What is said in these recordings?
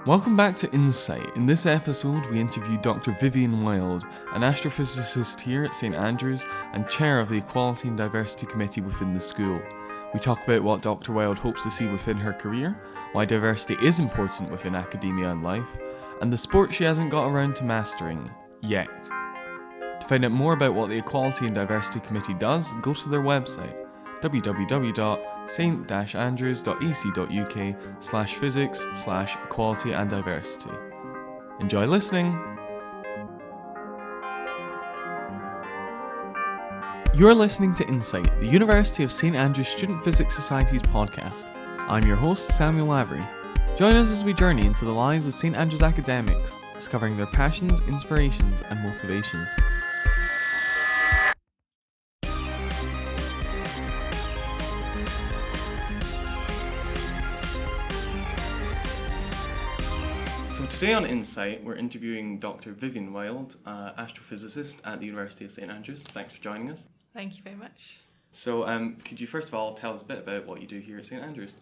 Welcome back to Insight. In this episode, we interview Dr. Vivienne Wild, an astrophysicist here at St Andrews and chair of the Equality and Diversity Committee within the school. We talk about what Dr. Wild hopes to see within her career, why diversity is important within academia and life, and the sport she hasn't got around to mastering yet. To find out more about what the Equality and Diversity Committee does, go to their website www.st-andrews.ec.uk/physics/equality and diversity. Enjoy listening! You're listening to Insight, the University of St Andrews Student Physics Society's podcast. I'm your host, Samuel Lavery. Join us as we journey into the lives of St Andrews academics, discovering their passions, inspirations and motivations. Today on Insight, we're interviewing Dr. Vivienne Wild, astrophysicist at the University of St Andrews. Thanks for joining us. Thank you very much. So, could you first of all tell us a bit about what you do here at St Andrews?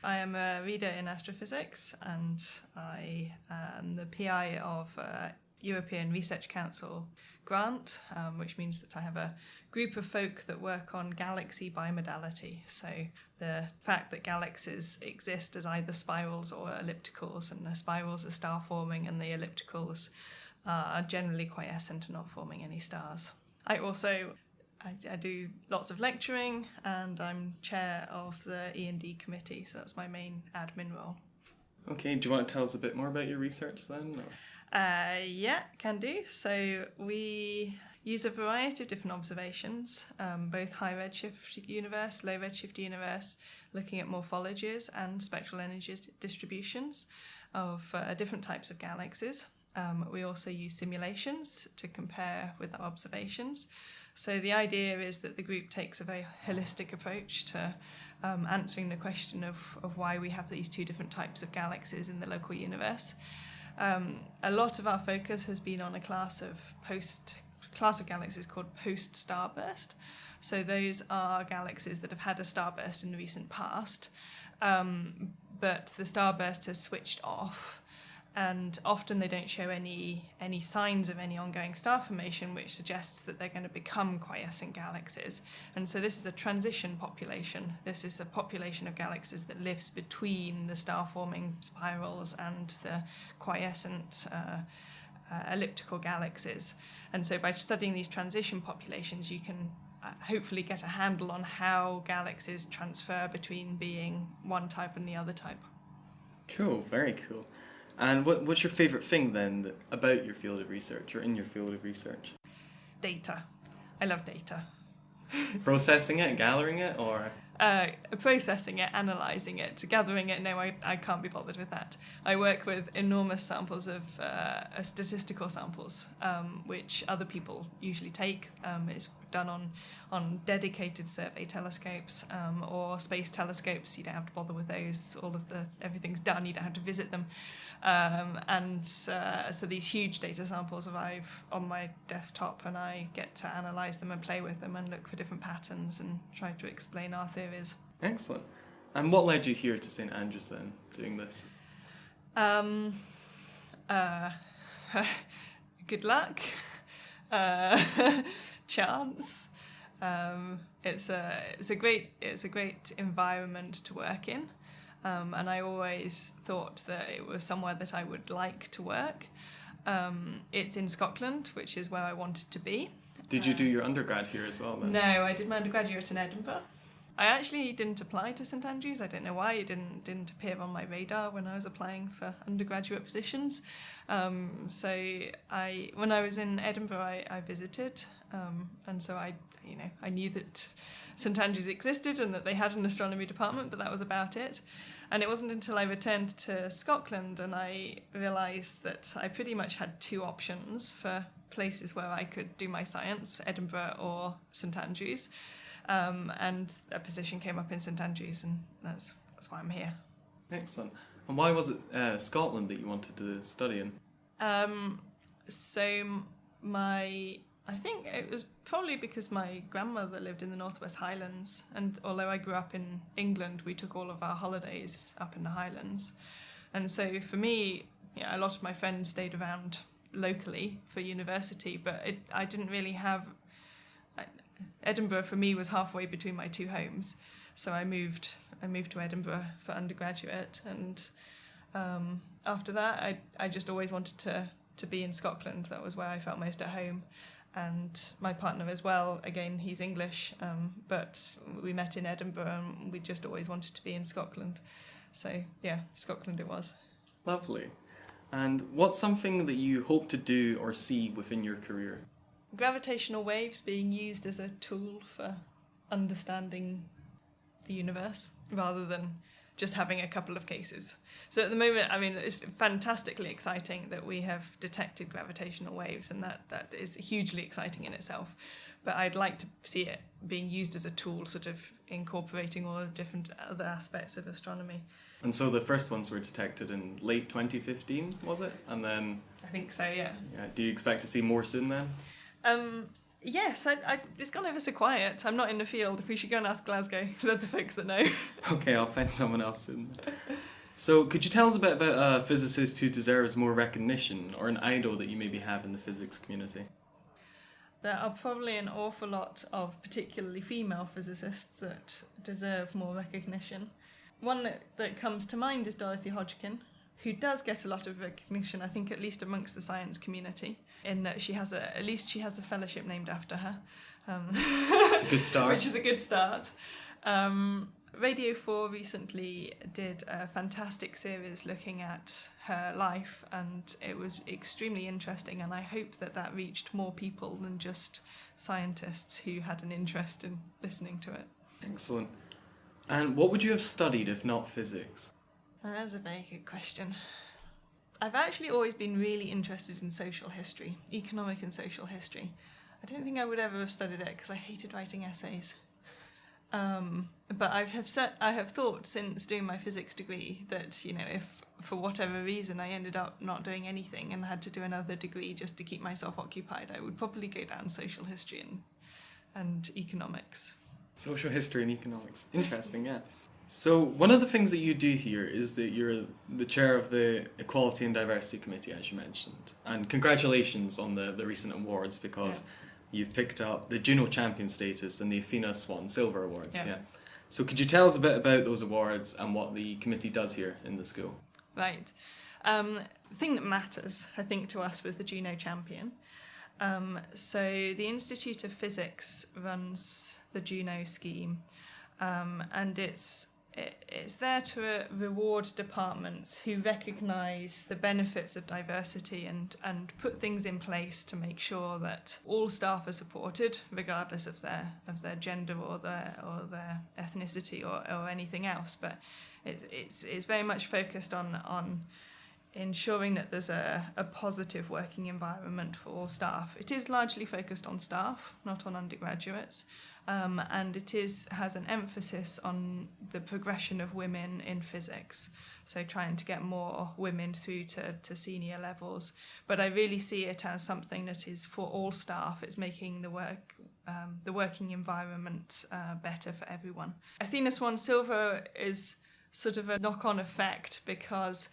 I am a reader in astrophysics, and I am the PI of a European Research Council grant, which means that I have a group of folk that work on galaxy bimodality. So the fact that galaxies exist as either spirals or ellipticals, and the spirals are star forming and the ellipticals are generally quiescent and not forming any stars. I do lots of lecturing, and I'm chair of the E&D committee, so that's my main admin role. Okay, do you want to tell us a bit more about your research then? Yeah, can do. So we use a variety of different observations, both high redshift universe, low redshift universe, looking at morphologies and spectral energy distributions of different types of galaxies. We also use simulations to compare with our observations. So the idea is that the group takes a very holistic approach to answering the question of why we have these two different types of galaxies in the local universe. A lot of our focus has been on a class of galaxies called post-starburst. So those are galaxies that have had a starburst in the recent past, but the starburst has switched off, and often they don't show any signs of any ongoing star formation, which suggests that they're going to become quiescent galaxies. And so this is a transition population. This is a population of galaxies that lives between the star-forming spirals and the quiescent elliptical galaxies. And so by studying these transition populations, you can hopefully get a handle on how galaxies transfer between being one type and the other type. Cool, very cool. And what's your favourite thing then about your field of research or in your field of research? Data. I love data. Processing it, gathering it, or? Processing it, analysing it, gathering it, no, I can't be bothered with that. I work with enormous samples of statistical samples, which other people usually take. It's done on dedicated survey telescopes or space telescopes. You don't have to bother with those. Everything's done. You don't have to visit them. So these huge data samples arrive on my desktop, and I get to analyse them and play with them and look for different patterns and try to explain our theories. Excellent. And what led you here to St Andrews then, doing this? Good luck. Chance. It's a great environment to work in, and I always thought that it was somewhere that I would like to work. It's in Scotland, which is where I wanted to be. Did you do your undergrad here as well then? No, I did my undergraduate in Edinburgh. I actually didn't apply to St Andrews. I don't know why. It didn't appear on my radar when I was applying for undergraduate positions. When I was in Edinburgh, I visited, and so I knew that St Andrews existed and that they had an astronomy department, but that was about it. And it wasn't until I returned to Scotland and I realised that I pretty much had two options for places where I could do my science, Edinburgh or St Andrews. And a position came up in St Andrews, and that's why I'm here. Excellent. And why was it Scotland that you wanted to study in? I think it was probably because my grandmother lived in the Northwest Highlands, and although I grew up in England, we took all of our holidays up in the Highlands. And so for me, a lot of my friends stayed around locally for university, but I didn't really have... Edinburgh for me was halfway between my two homes, so I moved to Edinburgh for undergraduate, and after that I just always wanted to be in Scotland. That was where I felt most at home, and my partner as well, again, he's English, but we met in Edinburgh and we just always wanted to be in Scotland, so yeah, Scotland it was. Lovely. And what's something that you hope to do or see within your career? Gravitational waves being used as a tool for understanding the universe rather than just having a couple of cases. So at the moment, I mean, it's fantastically exciting that we have detected gravitational waves, and that is hugely exciting in itself. But I'd like to see it being used as a tool, sort of incorporating all the different other aspects of astronomy. And so the first ones were detected in late 2015, was it? And then... I think so, yeah. Do you expect to see more soon then? Yes, it's gone ever so quiet. I'm not in the field. We should go and ask Glasgow. They're the folks that know. Okay, I'll find someone else soon. So could you tell us a bit about a physicist who deserves more recognition, or an idol that you maybe have in the physics community? There are probably an awful lot of particularly female physicists that deserve more recognition. One that comes to mind is Dorothy Hodgkin, who does get a lot of recognition, I think, at least amongst the science community, in that she has a fellowship named after her. It's a good start. Which is a good start. Radio 4 recently did a fantastic series looking at her life, and it was extremely interesting, and I hope that reached more people than just scientists who had an interest in listening to it. Excellent. And what would you have studied if not physics? That's a very good question. I've actually always been really interested in social history, economic and social history. I don't think I would ever have studied it because I hated writing essays. But I have thought since doing my physics degree that, if for whatever reason I ended up not doing anything and had to do another degree just to keep myself occupied, I would probably go down social history and economics. Social history and economics. Interesting, yeah. So one of the things that you do here is that you're the chair of the Equality and Diversity Committee, as you mentioned. And congratulations on the recent awards, because you've picked up the Juno Champion status and the Athena Swan Silver Awards. Yeah. So could you tell us a bit about those awards and what the committee does here in the school? Right. The thing that matters, I think, to us was the Juno Champion. So the Institute of Physics runs the Juno scheme, and it's there to reward departments who recognise the benefits of diversity and put things in place to make sure that all staff are supported, regardless of their gender or their ethnicity or anything else. But it's very much focused on ensuring that there's a positive working environment for all staff. It is largely focused on staff, not on undergraduates. And it has an emphasis on the progression of women in physics, so trying to get more women through to senior levels. But I really see it as something that is for all staff. It's making the working environment better for everyone. Athena Swan Silver is sort of a knock-on effect because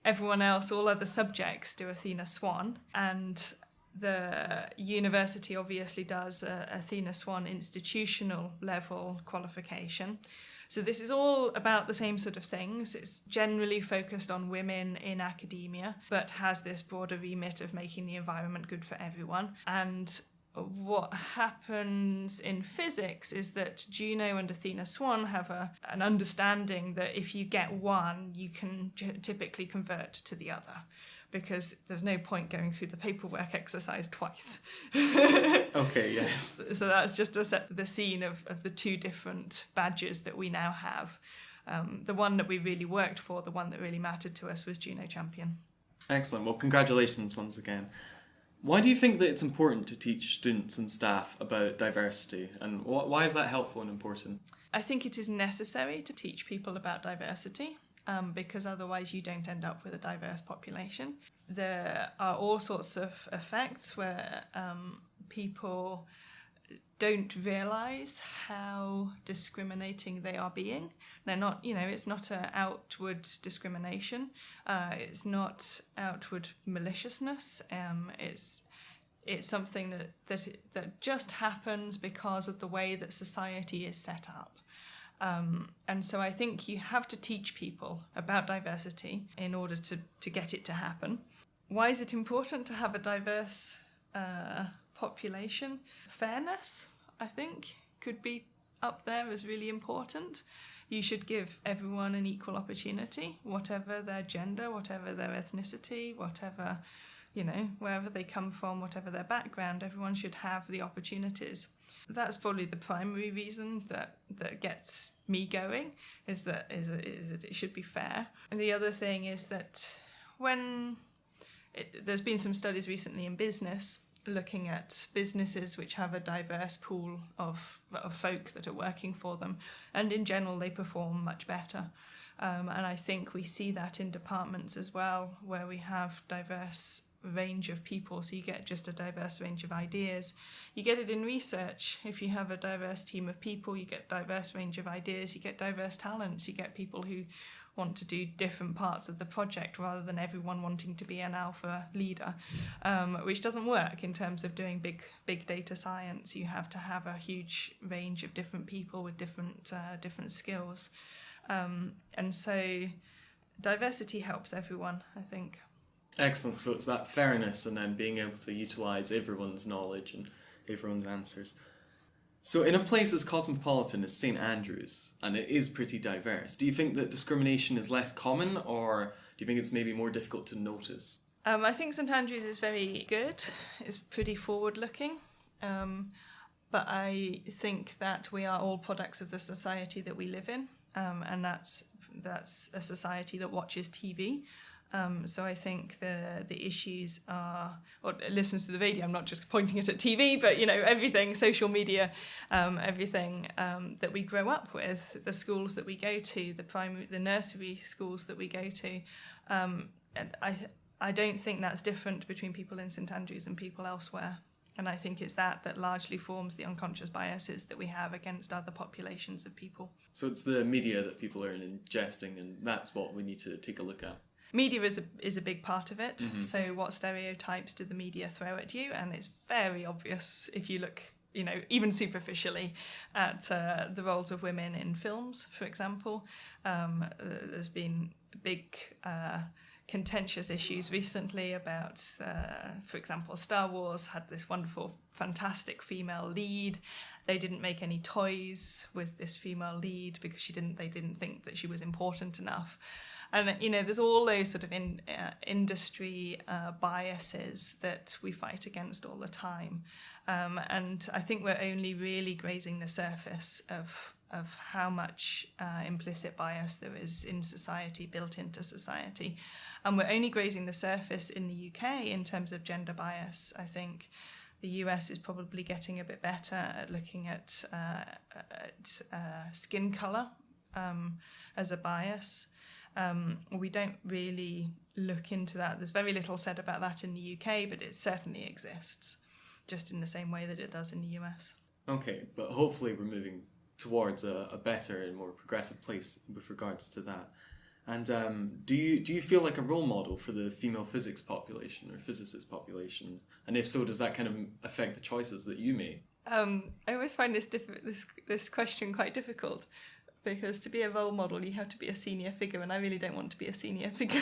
everyone else, all other subjects, do Athena Swan, and the university obviously does a Athena Swan institutional level qualification. So this is all about the same sort of things. It's generally focused on women in academia, but has this broader remit of making the environment good for everyone. And what happens in physics is that Juno and Athena Swan have an understanding that if you get one, you can typically convert to the other, because there's no point going through the paperwork exercise twice. Okay, yes. So that's just to set the scene of the two different badges that we now have. The one that we really worked for, the one that really mattered to us, was Juno Champion. Excellent. Well, congratulations once again. Why do you think that it's important to teach students and staff about diversity, and why is that helpful and important? I think it is necessary to teach people about diversity. Because otherwise you don't end up with a diverse population. There are all sorts of effects where people don't realise how discriminating they are being. They're not, it's not an outward discrimination. It's not outward maliciousness. It's something that just happens because of the way that society is set up. And so I think you have to teach people about diversity in order to get it to happen. Why is it important to have a diverse population? Fairness, I think, could be up there as really important. You should give everyone an equal opportunity, whatever their gender, whatever their ethnicity, whatever, wherever they come from, whatever their background, everyone should have the opportunities. That's probably the primary reason that gets me going, is that it should be fair. And the other thing is that there's been some studies recently in business looking at businesses which have a diverse pool of folk that are working for them, and in general they perform much better. And I think we see that in departments as well, where we have diverse range of people, so you get just a diverse range of ideas. You get it in research. If you have a diverse team of people, you get diverse range of ideas, you get diverse talents, you get people who want to do different parts of the project rather than everyone wanting to be an alpha leader, which doesn't work in terms of doing big data science. You have to have a huge range of different people with different skills, and so diversity helps everyone, I think. Excellent. So it's that fairness and then being able to utilise everyone's knowledge and everyone's answers. So in a place as cosmopolitan as St Andrews, and it is pretty diverse, do you think that discrimination is less common, or do you think it's maybe more difficult to notice? I think St Andrews is very good. It's pretty forward-looking. But I think that we are all products of the society that we live in, and that's a society that watches TV. So I think the issues are, or listens to the radio, I'm not just pointing it at TV, but everything, social media, everything that we grow up with, the schools that we go to, the nursery schools that we go to, and I don't think that's different between people in St Andrews and people elsewhere. And I think it's that largely forms the unconscious biases that we have against other populations of people. So it's the media that people are ingesting, and that's what we need to take a look at. Media is a big part of it. Mm-hmm. So what stereotypes do the media throw at you? And it's very obvious if you look, even superficially at the roles of women in films, for example. There's been big contentious issues recently about, for example, Star Wars had this wonderful, fantastic female lead. They didn't make any toys with this female lead because they didn't think that she was important enough. And, there's all those sort of industry biases that we fight against all the time. And I think we're only really grazing the surface of how much implicit bias there is in society, built into society. And we're only grazing the surface in the UK in terms of gender bias. I think the US is probably getting a bit better at looking at skin colour as a bias. We don't really look into that. There's very little said about that in the UK, but it certainly exists, just in the same way that it does in the US. Okay, but hopefully we're moving towards a better and more progressive place with regards to that. And do you feel like a role model for the female physics population or physicist population? And if so, does that kind of affect the choices that you make? I always find this question quite difficult, because to be a role model you have to be a senior figure, and I really don't want to be a senior figure.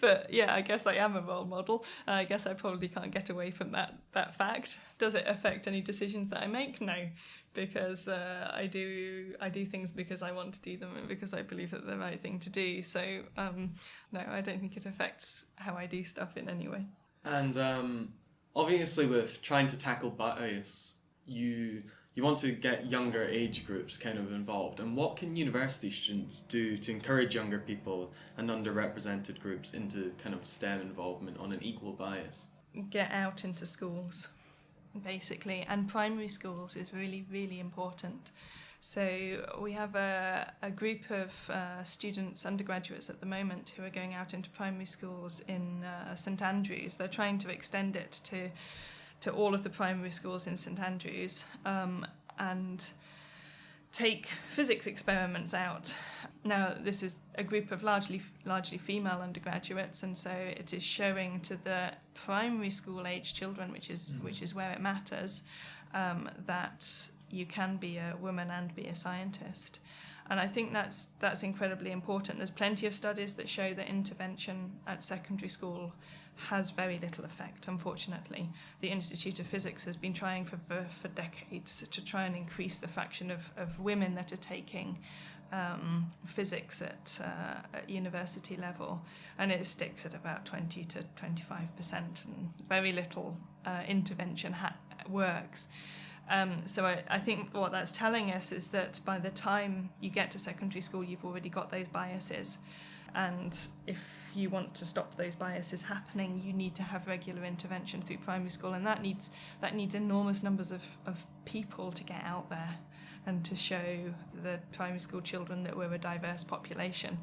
But yeah, I guess I am a role model. I guess I probably can't get away from that fact. Does it affect any decisions that I make? No, because I do things because I want to do them and because I believe that they're the right thing to do. So no, I don't think it affects how I do stuff in any way. And obviously with trying to tackle bias, you want to get younger age groups kind of involved. And what can university students do to encourage younger people and underrepresented groups into kind of STEM involvement on an equal bias? Get out into schools, basically. And primary schools is really, really important. So we have a group of students, undergraduates at the moment, who are going out into primary schools in St Andrews. They're trying to extend it to to all of the primary schools in St Andrews and take physics experiments out. Now, this is a group of largely female undergraduates, and so it is showing to the primary school age children, which is where it matters, that you can be a woman and be a scientist. And I think that's incredibly important. There's plenty of studies that show that intervention at secondary school has very little effect, unfortunately. The Institute of Physics has been trying for decades to try and increase the fraction of women that are taking physics at university level, and it sticks at about 20 to 25%, and very little intervention works. So I think what that's telling us is that by the time you get to secondary school, you've already got those biases. And if you want to stop those biases happening, you need to have regular intervention through primary school, and that needs enormous numbers of people to get out there and to show the primary school children that we're a diverse population.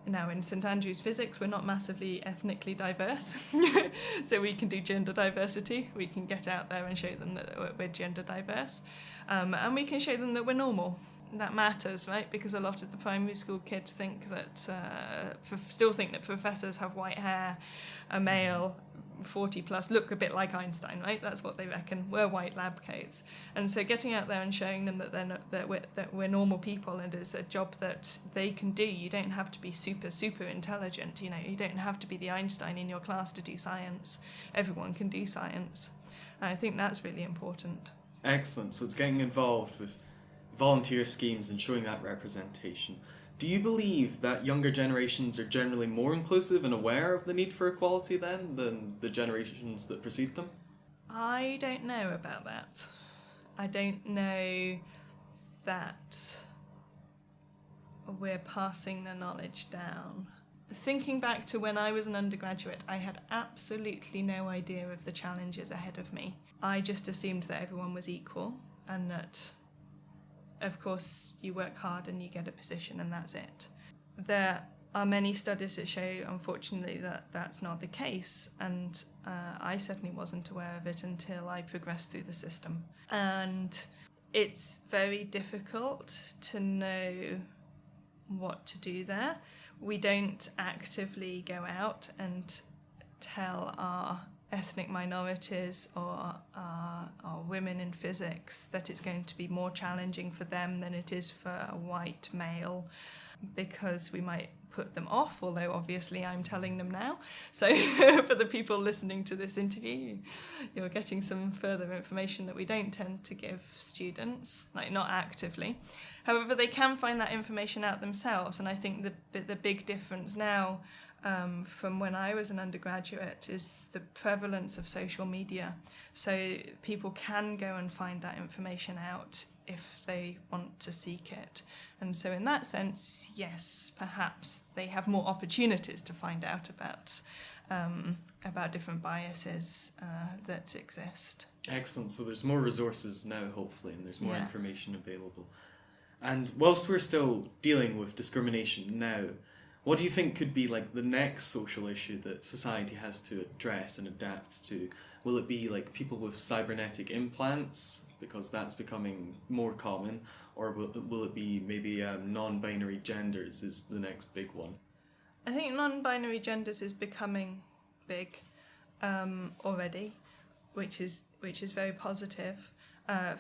Now, in St Andrews Physics, we're not massively ethnically diverse, so we can do gender diversity. We can get out there and show them that we're gender diverse, and we can show them that we're normal. That matters, right? Because a lot of the primary school kids think that still think that professors have white hair, are male, 40 plus, look a bit like Einstein, right? That's what they reckon. We're white lab coats. And so getting out there and showing them that we're normal people, and it's a job that they can do. You don't have to be super intelligent. You don't have to be the Einstein in your class to do science. Everyone can do science. And I think that's really important. Excellent. So it's getting involved with volunteer schemes and showing that representation. Do you believe that younger generations are generally more inclusive and aware of the need for equality then than the generations that precede them? I don't know about that. I don't know that we're passing the knowledge down. Thinking back to when I was an undergraduate, I had absolutely no idea of the challenges ahead of me. I just assumed that everyone was equal, and that of course you work hard and you get a position and that's it. There are many studies that show, unfortunately, that that's not the case, and I certainly wasn't aware of it until I progressed through the system. And it's very difficult to know what to do there. We don't actively go out and tell our ethnic minorities or women in physics that it's going to be more challenging for them than it is for a white male, because we might put them off, although obviously I'm telling them now. So for the people listening to this interview, you're getting some further information that we don't tend to give students, like not actively. However, they can find that information out themselves, and I think the big difference now from when I was an undergraduate is the prevalence of social media. So people can go and find that information out if they want to seek it. And so in that sense, yes, perhaps they have more opportunities to find out about different biases that exist. Excellent. So there's more resources now, hopefully, and there's more information available. And whilst we're still dealing with discrimination now, what do you think could be like the next social issue that society has to address and adapt to? Will it be like people with cybernetic implants, because that's becoming more common, or will it be maybe non-binary genders is the next big one? I think non-binary genders is becoming big already, which is very positive.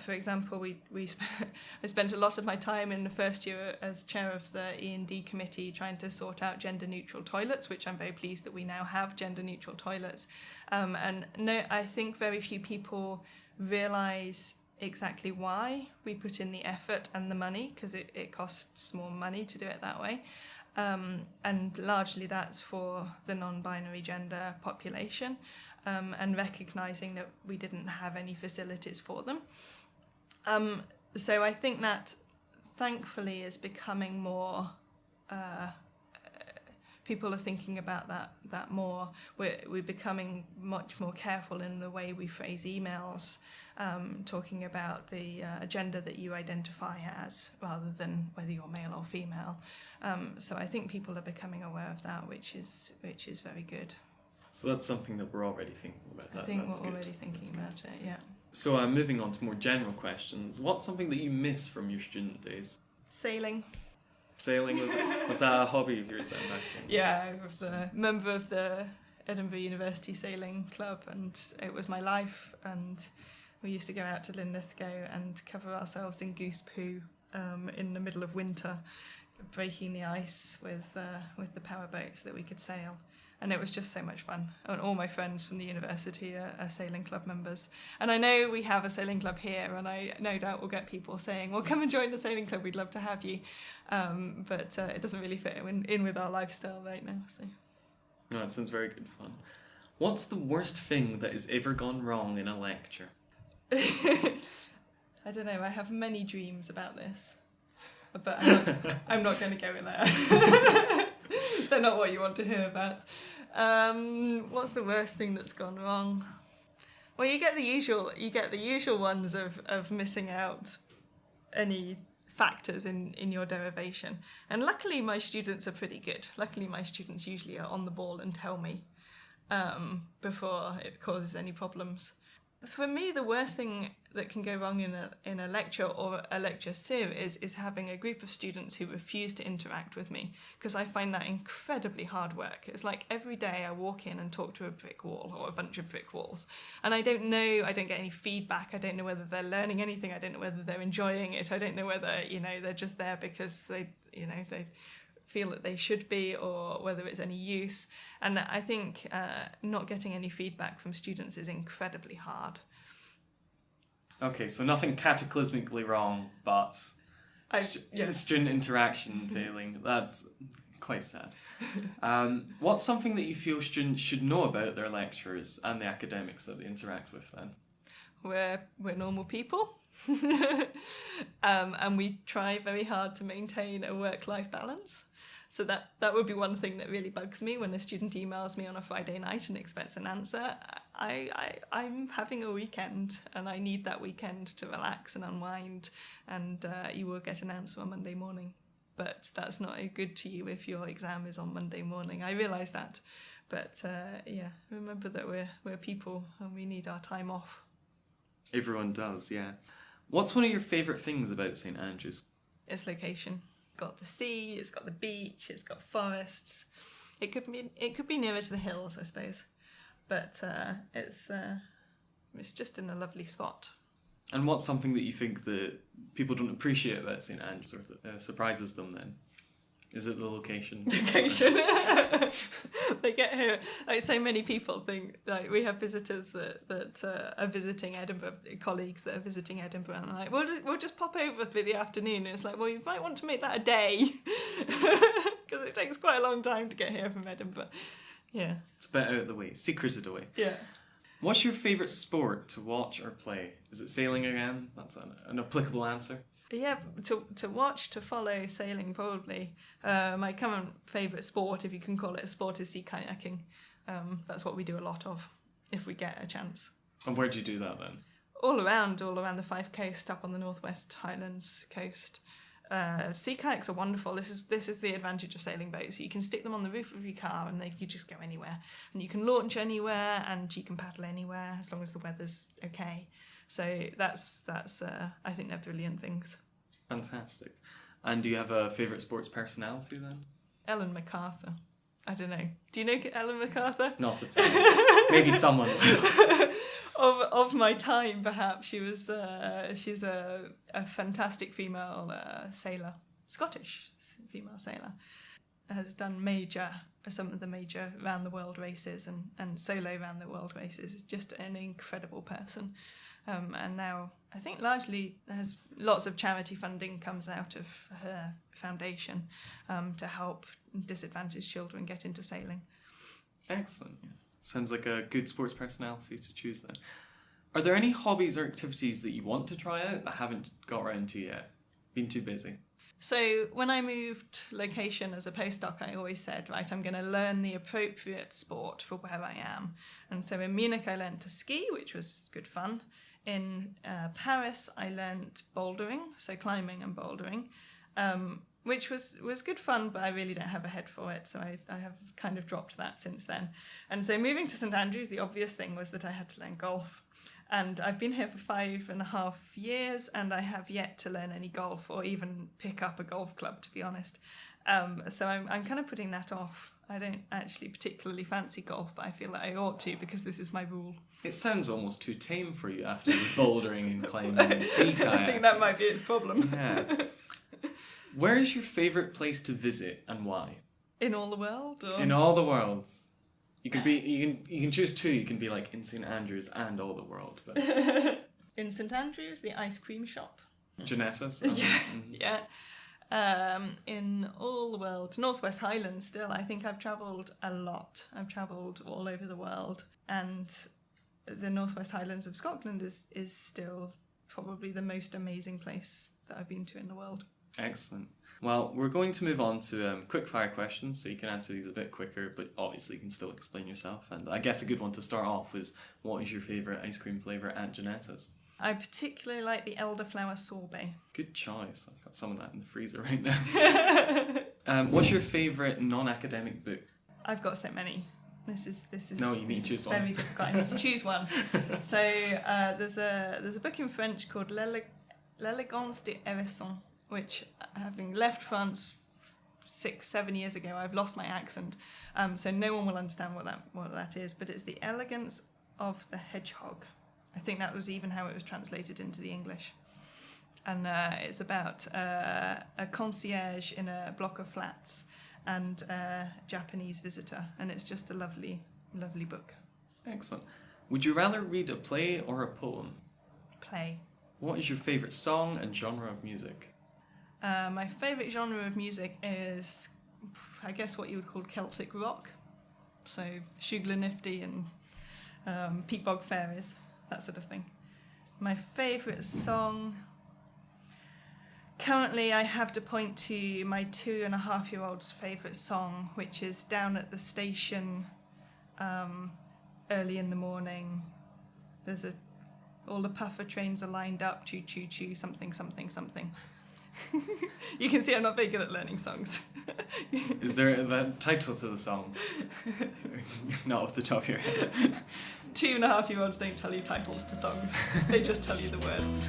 For example, I spent a lot of my time in the first year as chair of the E&D committee trying to sort out gender-neutral toilets, which I'm very pleased that we now have gender-neutral toilets. And no, I think very few people realise exactly why we put in the effort and the money, because it costs more money to do it that way. And largely that's for the non-binary gender population. And recognising that we didn't have any facilities for them. So I think that thankfully is becoming more, people are thinking about that more. We're becoming much more careful in the way we phrase emails, talking about the gender that you identify as, rather than whether you're male or female. So I think people are becoming aware of that, which is very good. So that's something that we're already thinking about. I think that's we're good. already thinking about it, yeah. So moving on to more general questions, what's something that you miss from your student days? Sailing. Sailing, was that a hobby of yours then back then? Yeah, I was a member of the Edinburgh University Sailing Club, and it was my life, and we used to go out to Linlithgow and cover ourselves in goose poo in the middle of winter, breaking the ice with the power boats that we could sail. And it was just so much fun. And all my friends from the university are sailing club members. And I know we have a sailing club here, and I no doubt will get people saying, well, come and join the sailing club, we'd love to have you. But it doesn't really fit in with our lifestyle right now. So. No, it sounds very good fun. What's the worst thing that has ever gone wrong in a lecture? I don't know, I have many dreams about this. But I'm not going to go in there. They're not what you want to hear about. What's the worst thing that's gone wrong? Well, you get the usual ones of missing out any factors in your derivation. And luckily my students are pretty good. Luckily my students usually are on the ball and tell me before it causes any problems. For me, the worst thing that can go wrong in a lecture or a lecture series is having a group of students who refuse to interact with me, because I find that incredibly hard work. It's like every day I walk in and talk to a brick wall or a bunch of brick walls, and I don't get any feedback. I don't know whether they're learning anything. I don't know whether they're enjoying it. I don't know whether they're just there because they feel that they should be, or whether it's any use. And I think not getting any feedback from students is incredibly hard. Okay, so nothing cataclysmically wrong, but student interaction failing. That's quite sad. What's something that you feel students should know about their lecturers and the academics that they interact with then? We're normal people. And we try very hard to maintain a work-life balance. So that would be one thing that really bugs me when a student emails me on a Friday night and expects an answer. I'm having a weekend, and I need that weekend to relax and unwind, and you will get an answer on Monday morning. But that's not good to you if your exam is on Monday morning. I realise that. But remember that we're people and we need our time off. Everyone does, yeah. What's one of your favourite things about St Andrews? It's location. It's got the sea, it's got the beach, it's got forests. It could be nearer to the hills, I suppose. But it's just in a lovely spot. And what's something that you think that people don't appreciate about St Andrews, or that surprises them then? Is it the location? Location. They get here, like so many people think, like we have visitors that are visiting Edinburgh, colleagues that are visiting Edinburgh, and they're like, we'll just pop over for the afternoon. And it's like, well, you might want to make that a day, because it takes quite a long time to get here from Edinburgh. Yeah. It's a bit out of the way, secreted away. Yeah. What's your favourite sport to watch or play? Is it sailing again? That's an applicable answer. Yeah, to watch, to follow, sailing probably. My current favourite sport, if you can call it a sport, is sea kayaking. That's what we do a lot of, if we get a chance. And where do you do that then? All around the Fife Coast, up on the Northwest Highlands coast. Sea kayaks are wonderful. This is the advantage of sailing boats. You can stick them on the roof of your car and you just go anywhere. And you can launch anywhere and you can paddle anywhere as long as the weather's okay. So that's I think they're brilliant things. Fantastic. And do you have a favourite sports personality then? Ellen MacArthur. I don't know. Do you know Ellen MacArthur? Not at all. Maybe someone. Of my time, perhaps. She's a fantastic female sailor, Scottish female sailor. Has done some of the major round the world races and solo round the world races. Just an incredible person. And now I think largely has lots of charity funding comes out of her foundation to help disadvantaged children get into sailing. Excellent. Yeah. Sounds like a good sports personality to choose then. Are there any hobbies or activities that you want to try out but haven't got around to yet? Been too busy? So when I moved location as a postdoc, I always said, right, I'm going to learn the appropriate sport for where I am. And so in Munich, I learned to ski, which was good fun. In Paris, I learnt bouldering, so climbing and bouldering. which was good fun, but I really don't have a head for it, so I have kind of dropped that since then. And so moving to St Andrews, the obvious thing was that I had to learn golf. And I've been here for 5.5 years, and I have yet to learn any golf or even pick up a golf club, to be honest. So I'm kind of putting that off. I don't actually particularly fancy golf, but I feel that I ought to because this is my rule. It sounds almost too tame for you after the bouldering and climbing and sea kayaking. I think that might be its problem. Yeah. Where is your favourite place to visit and why? In all the world? Or? In all the world. You can choose two. You can be like in St Andrews and all the world. But in St Andrews, the ice cream shop. Giannetta's? Yeah. In all the world, Northwest Highlands still. I think I've travelled a lot. I've travelled all over the world, and the Northwest Highlands of Scotland is still probably the most amazing place that I've been to in the world. Excellent. Well, we're going to move on to quick fire questions, so you can answer these a bit quicker, but obviously you can still explain yourself. And I guess a good one to start off is, what is your favourite ice cream flavour at Giannetta's? I particularly like the elderflower sorbet. Good choice. I've got some of that in the freezer right now. What's your favourite non-academic book? I've got so many. This is No, you need to choose one. Very difficult. I need to choose one. So there's a book in French called L'Élégance de Hérisson, which, having left France 6-7 years ago, I've lost my accent, so no one will understand what that is. But it's the elegance of the hedgehog. I think that was even how it was translated into the English. And it's about a concierge in a block of flats and a Japanese visitor, and it's just a lovely, lovely book. Excellent. Would you rather read a play or a poem? Play. What is your favourite song and genre of music? My favourite genre of music is, I guess, what you would call Celtic rock. So Siúgla Nifty and Peat Bog Fairies, that sort of thing. My favourite song... Currently, I have to point to my 2.5-year-old's favourite song, which is Down at the Station, early in the morning. All the puffer trains are lined up, choo choo choo, something something something. You can see I'm not very good at learning songs. Is there a title to the song? Not off the top of your head. 2.5-year-olds don't tell you titles to songs. They just tell you the words.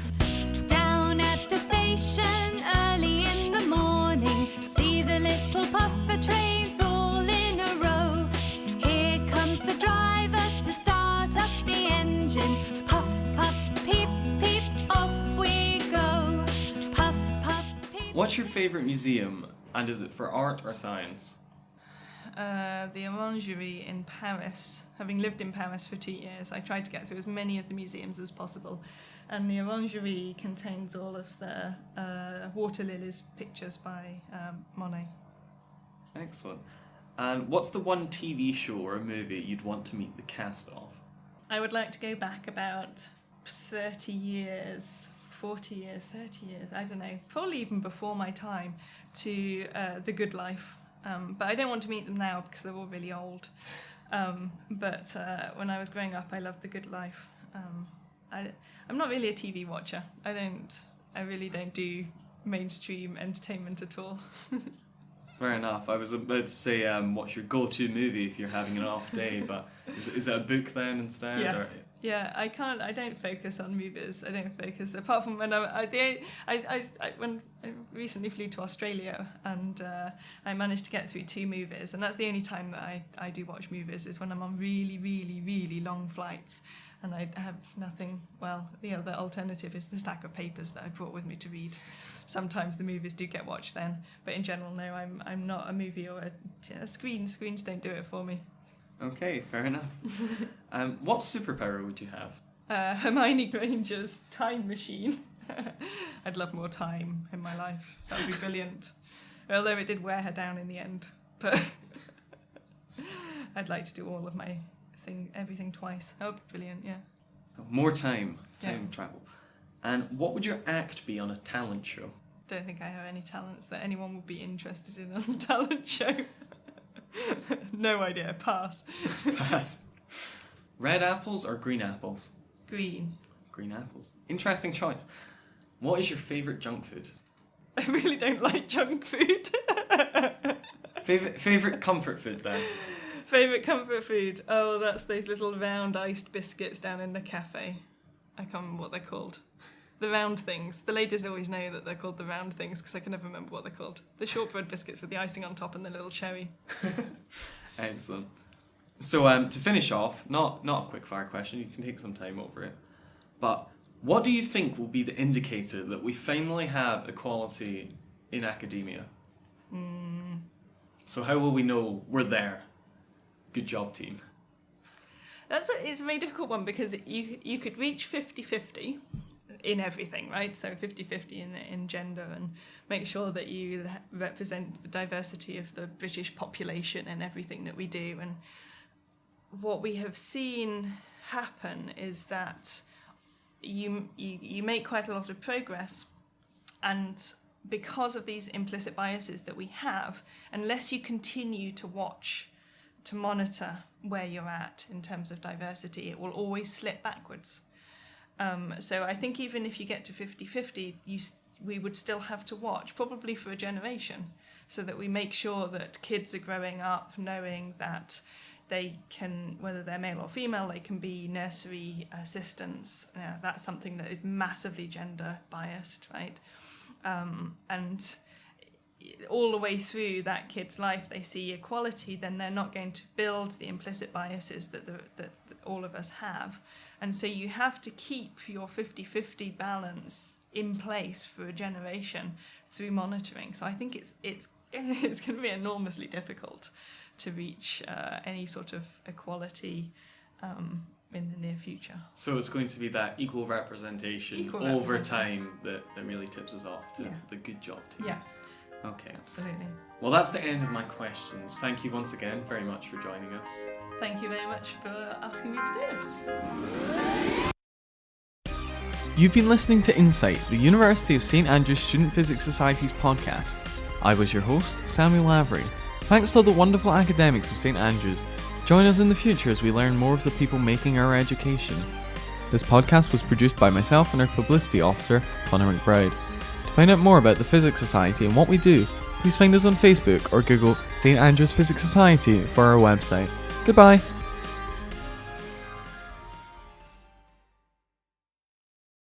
Down at the station early in the morning, see the little puffer trains all in a row. Here comes the driver to start up the engine. Puff, puff, peep, peep, off we go. Puff, puff, peep. What's your favourite museum, and is it for art or science? The Orangerie in Paris. Having lived in Paris for 2 years, I tried to get through as many of the museums as possible. And the Orangerie contains all of the water lilies pictures by Monet. Excellent. And what's the one TV show or a movie you'd want to meet the cast of? I would like to go back about 30 years, 40 years, 30 years, I don't know, probably even before my time, to The Good Life. But I don't want to meet them now because they're all really old. But when I was growing up, I loved The Good Life. I'm not really a TV watcher. I really don't do mainstream entertainment at all. Fair enough. I was about to say, what's your go-to movie if you're having an off day, but is that a book then instead? Yeah. Or? Yeah, I don't focus on movies. I don't focus, apart from when when I recently flew to Australia and I managed to get through 2 movies, and that's the only time that I do watch movies, is when I'm on really, really, really long flights and I have nothing. Well, the other alternative is the stack of papers that I brought with me to read. Sometimes the movies do get watched then, but in general, no, I'm not a movie or a screen. Screens don't do it for me. Okay, fair enough. What superpower would you have? Hermione Granger's time machine. I'd love more time in my life. That would be brilliant. Although it did wear her down in the end. But I'd like to do all of my everything twice. That would be brilliant, yeah. So more time travel. And what would your act be on a talent show? Don't think I have any talents that anyone would be interested in on a talent show. No idea. Pass. Pass. Red apples or green apples? Green. Green apples. Interesting choice. What is your favourite junk food? I really don't like junk food. Favorite comfort food then? Favourite comfort food? Oh, that's those little round iced biscuits down in the cafe. I can't remember what they're called. The round things. The ladies always know that they're called the round things because I can never remember what they're called. The shortbread biscuits with the icing on top and the little cherry. Excellent. So to finish off, not a quick fire question, you can take some time over it, but what do you think will be the indicator that we finally have equality in academia? So how will we know we're there? Good job, team. It's a very difficult one because you could reach 50-50 in everything, right? So 50-50 in gender, and make sure that you represent the diversity of the British population in everything that we do. And what we have seen happen is that you make quite a lot of progress, and because of these implicit biases that we have, unless you continue to watch, to monitor where you're at in terms of diversity, it will always slip backwards. So I think even if you get to 50-50, we would still have to watch, probably for a generation, so that we make sure that kids are growing up knowing that they can, whether they're male or female, they can be nursery assistants. That's something that is massively gender biased, right? And all the way through that kid's life, they see equality, then they're not going to build the implicit biases that all of us have. And so you have to keep your 50-50 balance in place for a generation through monitoring. So I think it's going to be enormously difficult to reach any sort of equality in the near future. So it's going to be that equal representation over time that really tips us off to the good job team. Yeah. Okay. Absolutely. Well, that's the end of my questions. Thank you once again very much for joining us. Thank you very much for asking me to do this. You've been listening to Insight, the University of St Andrews Student Physics Society's podcast. I was your host, Samuel Lavery. Thanks to all the wonderful academics of St Andrews. Join us in the future as we learn more of the people making our education. This podcast was produced by myself and our publicity officer, Connor McBride. To find out more about the Physics Society and what we do, please find us on Facebook or Google St Andrews Physics Society for our website. Goodbye!